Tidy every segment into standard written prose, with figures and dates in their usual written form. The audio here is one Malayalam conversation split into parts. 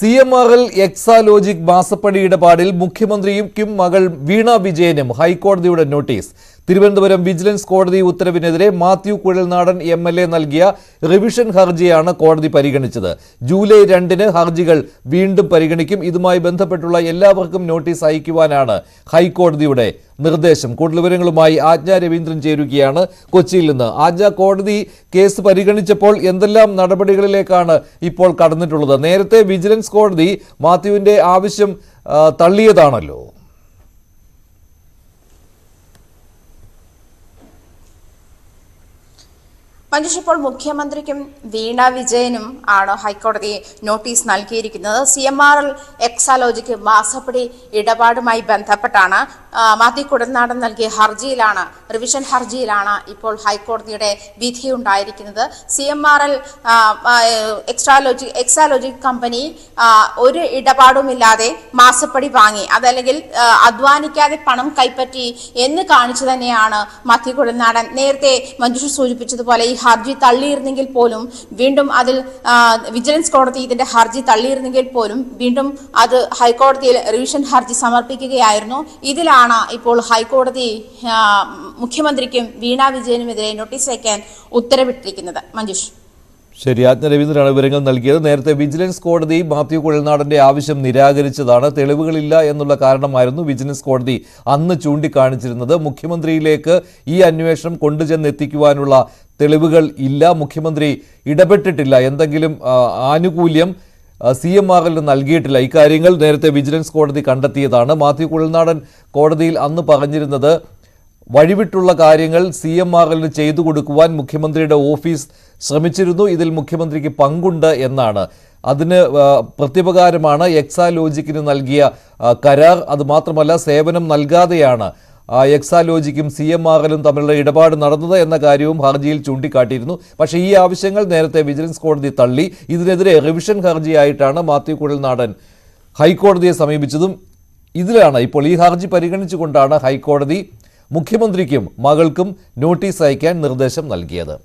CMRL എക്സാലോജിക് മാസപ്പടി ഇടപാടിൽ മുഖ്യമന്ത്രിയും മകൾ വീണ വിജയനും ഹൈക്കോടതിയുടെ നോട്ടീസ്. തിരുവനന്തപുരം വിജിലൻസ് കോടതി ഉത്തരവിനെതിരെ മാത്യു കുഴൽനാടൻ MLA നൽകിയ റിവിഷൻ ഹർജിയാണ് കോടതി പരിഗണിച്ചത്. ജൂലൈ 2-ന് ഹർജികൾ വീണ്ടും പരിഗണിക്കും. ഇതുമായി ബന്ധപ്പെട്ടുള്ള എല്ലാവർക്കും നോട്ടീസ് അയക്കുവാനാണ് ഹൈക്കോടതിയുടെ നിർദ്ദേശം. കൂടുതൽ വിവരങ്ങളുമായി ആജ്ഞ രവീന്ദ്രൻ ചേരുകയാണ് കൊച്ചിയിൽ നിന്ന്. ആജ്ഞ, കോടതി കേസ് പരിഗണിച്ചപ്പോൾ എന്തെല്ലാം നടപടികളിലേക്കാണ് ഇപ്പോൾ കടന്നിട്ടുള്ളത്? നേരത്തെ വിജിലൻസ് കോടതി മാത്യുവിന്റെ ആവശ്യം തള്ളിയതാണല്ലോ. മഞ്ജുഷ്, ഇപ്പോൾ മുഖ്യമന്ത്രിക്കും വീണ വിജയനും ആണ് ഹൈക്കോടതി നോട്ടീസ് നൽകിയിരിക്കുന്നത്. CMRL എക്സാലോജിക് മാസപ്പടി ഇടപാടുമായി ബന്ധപ്പെട്ടാണ് മാത്യു കുഴൽനാടൻ നൽകിയ ഹർജിയിലാണ്, റിവിഷൻ ഹർജിയിലാണ് ഇപ്പോൾ ഹൈക്കോടതിയുടെ വിധിയുണ്ടായിരിക്കുന്നത്. CMRL എക്സാലോജിക് കമ്പനി ഒരു ഇടപാടുമില്ലാതെ മാസപ്പടി വാങ്ങി, അതല്ലെങ്കിൽ അധ്വാനിക്കാതെ പണം കൈപ്പറ്റി എന്ന് കാണിച്ചു തന്നെയാണ് മാത്യു കുഴൽനാടൻ. നേരത്തെ മഞ്ജുഷ് സൂചിപ്പിച്ചതുപോലെ ഈ ഹർജി തള്ളിയിരുന്നെങ്കിൽ പോലും വീണ്ടും അതിൽ വിജിലൻസ് കോടതി ഇതിന്റെ ഹർജി തള്ളിയിരുന്നെങ്കിൽ പോലും വീണ്ടും അത് ഹൈക്കോടതിയിൽ റിവിഷൻ ഹർജി സമർപ്പിക്കുകയായിരുന്നു. ഇതിലാണ് ഇപ്പോൾ ഹൈക്കോടതി മുഖ്യമന്ത്രിക്കും വീണ വിജയനുമെതിരെ നോട്ടീസ് അയക്കാൻ ഉത്തരവിട്ടിരിക്കുന്നത്. മഞ്ജുഷ്. ശരി, ആജ്ഞ രവീന്ദ്രനാണ് വിവരങ്ങൾ നൽകിയത്. നേരത്തെ വിജിലൻസ് കോടതി മാത്യു കുഴൽനാടന്റെ ആവശ്യം നിരാകരിച്ചതാണ്. തെളിവുകളില്ല എന്നുള്ള കാരണമായിരുന്നു വിജിലൻസ് കോടതി അന്ന് ചൂണ്ടിക്കാണിച്ചിരുന്നത്. മുഖ്യമന്ത്രിയിലേക്ക് ഈ അന്വേഷണം കൊണ്ടുചെന്നെത്തിക്കുവാനുള്ള തെളിവുകൾ ഇല്ല, മുഖ്യമന്ത്രി ഇടപെട്ടിട്ടില്ല, എന്തെങ്കിലും ആനുകൂല്യം CMRL നൽകിയിട്ടില്ല. ഇക്കാര്യങ്ങൾ നേരത്തെ വിജിലൻസ് കോടതി കണ്ടെത്തിയതാണ്. മാത്യു കുഴൽനാടൻ കോടതിയിൽ അന്ന് പറഞ്ഞിരുന്നത് വഴിവിട്ടുള്ള കാര്യങ്ങൾ CMRL ചെയ്തു കൊടുക്കുവാൻ മുഖ്യമന്ത്രിയുടെ ഓഫീസ് ശ്രമിച്ചിരുന്നു, ഇതിൽ മുഖ്യമന്ത്രിക്ക് പങ്കുണ്ട് എന്നാണ്. അതിന് പ്രത്യുപകാരമാണ് എക്സാലോജിക്കിന് നൽകിയ കരാർ. അതുമാത്രമല്ല, സേവനം നൽകാതെയാണ് എക്സാലോജിക്കും CMRLും തമ്മിലുള്ള ഇടപാട് നടന്നത് എന്ന കാര്യവും ഹർജിയിൽ ചൂണ്ടിക്കാട്ടിയിരുന്നു. പക്ഷേ ഈ ആവശ്യങ്ങൾ നേരത്തെ വിജിലൻസ് കോടതി തള്ളി. ഇതിനെതിരെ റിവിഷൻ ഹർജിയായിട്ടാണ് മാത്യു കുഴൽനാടൻ ഹൈക്കോടതിയെ സമീപിച്ചതും. ഇതിലാണ് ഇപ്പോൾ ഈ ഹർജി പരിഗണിച്ചുകൊണ്ടാണ് ഹൈക്കോടതി മുഖ്യമന്ത്രിക്കും മകൾക്കും നോട്ടീസ് അയക്കാൻ നിർദ്ദേശം നൽകിയത്.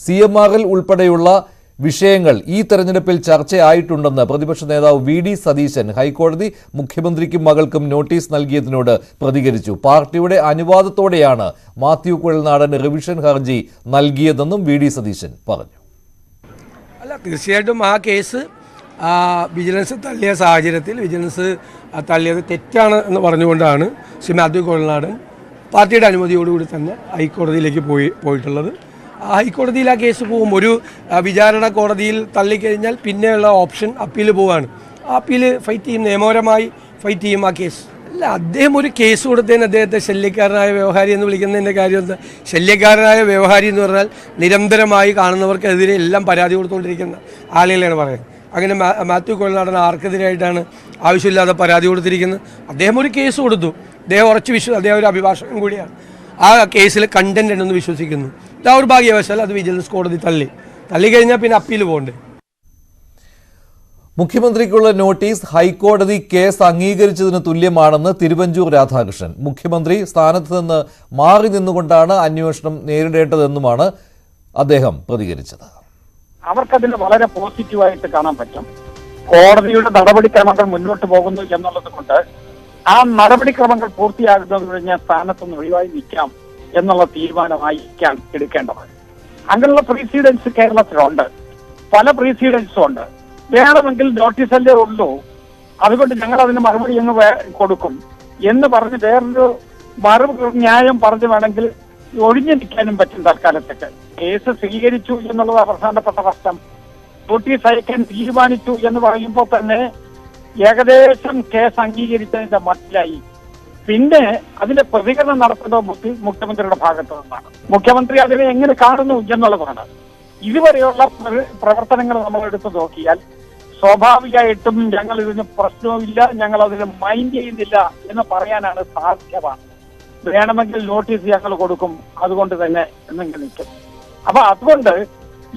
CMRL ഉൾപ്പെടെയുള്ള വിഷയങ്ങൾ ഈ തെരഞ്ഞെടുപ്പിൽ ചർച്ചയായിട്ടുണ്ടെന്ന് പ്രതിപക്ഷ നേതാവ് VD സതീശൻ ഹൈക്കോടതി മുഖ്യമന്ത്രിക്കും മകൾക്കും നോട്ടീസ് നൽകിയതിനോട് പ്രതികരിച്ചു. പാർട്ടിയുടെ അനുവാദത്തോടെയാണ് മാത്യു കുഴൽനാടൻ റിവിഷൻ ഹർജി നൽകിയതെന്നും VD സതീശൻ പറഞ്ഞു. അല്ല, തീർച്ചയായിട്ടും ആ കേസ് വിജിലൻസ് തള്ളിയ സാഹചര്യത്തിൽ വിജിലൻസ് തള്ളിയത് തെറ്റാണ് എന്ന് പറഞ്ഞുകൊണ്ടാണ് ശ്രീ മാത്യു കുഴൽനാടൻ പാർട്ടിയുടെ അനുമതിയോടുകൂടി തന്നെ ഹൈക്കോടതിയിലേക്ക് പോയിട്ടുള്ളത്. ഹൈക്കോടതിയിൽ ആ കേസ് പോകും. ഒരു വിചാരണ കോടതിയിൽ തള്ളിക്കഴിഞ്ഞാൽ പിന്നെയുള്ള ഓപ്ഷൻ അപ്പീൽ പോവുകയാണ്. ആ അപ്പീൽ ഫൈറ്റ് ചെയ്യും, നിയമപരമായി ഫൈറ്റ് ചെയ്യും ആ കേസ്. അല്ല, അദ്ദേഹം ഒരു കേസ് കൊടുത്തതിന് അദ്ദേഹത്തെ ശല്യക്കാരനായ വ്യവഹാരി എന്ന് വിളിക്കുന്നതിൻ്റെ കാര്യം എന്താ? ശല്യക്കാരനായ വ്യവഹാരി എന്ന് പറഞ്ഞാൽ നിരന്തരമായി കാണുന്നവർക്കെതിരെ എല്ലാം പരാതി കൊടുത്തുകൊണ്ടിരിക്കുന്ന ആളുകളെയാണ് പറയുന്നത്. അങ്ങനെ മാത്യു കുഴൽനാടൻ ആർക്കെതിരായിട്ടാണ് ആവശ്യമില്ലാതെ പരാതി കൊടുത്തിരിക്കുന്നത്? അദ്ദേഹം ഒരു കേസ് കൊടുത്തു, അദ്ദേഹം അദ്ദേഹം ഒരു അഭിഭാഷകൻ കൂടിയാണ്. ആ കേസിൽ കണ്ടന്റ് ഉണ്ടെന്ന് വിശ്വസിക്കുന്നു. ദൗർഭാഗ്യവശാൽ അത് വിജിലൻസ് കോടതി തള്ളിക്കഴിഞ്ഞാൽ പിന്നെ അപ്പീൽ പോകണ്ടേ? മുഖ്യമന്ത്രിക്കുള്ള നോട്ടീസ് ഹൈക്കോടതി കേസ് അംഗീകരിച്ചതിന് തുല്യമാണെന്ന് തിരുവഞ്ചൂർ രാധാകൃഷ്ണൻ. മുഖ്യമന്ത്രി സ്ഥാനത്ത് നിന്ന് മാറി നിന്നുകൊണ്ടാണ് അന്വേഷണം നേരിടേണ്ടതെന്നുമാണ് അദ്ദേഹം പ്രതികരിച്ചത്. അവർക്കതിന് വളരെ പോസിറ്റീവായിട്ട് കാണാൻ പറ്റും. കോടതിയുടെ നടപടിക്രമങ്ങൾ മുന്നോട്ട് പോകുന്നു എന്നുള്ളത് കൊണ്ട് ആ നടപടിക്രമങ്ങൾ പൂർത്തിയാകുന്നത് കഴിഞ്ഞാൽ സ്ഥാനത്തുനിന്ന് ഒഴിവായി നിൽക്കാം എന്നുള്ള തീരുമാനമായിരിക്കാം എടുക്കേണ്ടത്. അങ്ങനെയുള്ള പ്രീസിഡൻസ് കേരളത്തിലുണ്ട്, പല പ്രീസിഡൻസും ഉണ്ട്. വേണമെങ്കിൽ നോട്ടീസല്ലേ ഉള്ളൂ, അതുകൊണ്ട് ഞങ്ങൾ അതിന് മറുപടി അങ്ങ് കൊടുക്കും എന്ന് പറഞ്ഞ് വേറൊരു ന്യായം പറഞ്ഞു വേണമെങ്കിൽ ഒഴിഞ്ഞു നിൽക്കാനും പറ്റും തൽക്കാലത്തേക്ക്. കേസ് സ്വീകരിച്ചു എന്നുള്ളത് പ്രധാനപ്പെട്ട പ്രശ്നം. നോട്ടീസ് അയക്കാൻ തീരുമാനിച്ചു എന്ന് പറയുമ്പോൾ തന്നെ ഏകദേശം കേസ് അംഗീകരിച്ചതിന്റെ മട്ടിലായി. പിന്നെ അതിന്റെ പ്രതികരണം നടത്തുന്നത് മുഖ്യമന്ത്രിയുടെ ഭാഗത്തു നിന്നാണ്. മുഖ്യമന്ത്രി അതിനെ എങ്ങനെ കാണുന്നു എന്നുള്ളതാണ്. ഇതുവരെയുള്ള പ്രവർത്തനങ്ങൾ നമ്മൾ എടുത്തു നോക്കിയാൽ സ്വാഭാവികമായിട്ടും ഞങ്ങൾ ഇതിന് പ്രശ്നവുമില്ല, ഞങ്ങൾ അതിന് മൈൻഡ് ചെയ്യുന്നില്ല എന്ന് പറയാനാണ് സാധ്യത. വേണമെങ്കിൽ നോട്ടീസ് ഞങ്ങൾ കൊടുക്കും, അതുകൊണ്ട് തന്നെ എന്നെങ്കിലും നിൽക്കും. അപ്പൊ അതുകൊണ്ട്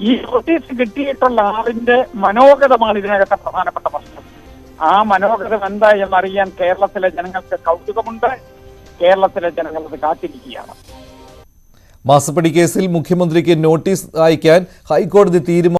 ഈ നോട്ടീസ് കിട്ടിയിട്ടുള്ള ആളിന്റെ മനോഗതമാണ് ഇതിനകത്തെ പ്രധാനപ്പെട്ട പ്രശ്നം. ആ മനോഗതം എന്താ എന്നറിയാൻ കേരളത്തിലെ ജനങ്ങൾക്ക് കൗതുകമുണ്ട്. കേരളത്തിലെ ജനങ്ങൾ അത് കാത്തിരിക്കുകയാണ്. മാസപ്പടി കേസിൽ മുഖ്യമന്ത്രിക്ക് നോട്ടീസ് അയക്കാൻ ഹൈക്കോടതി തീരുമാനം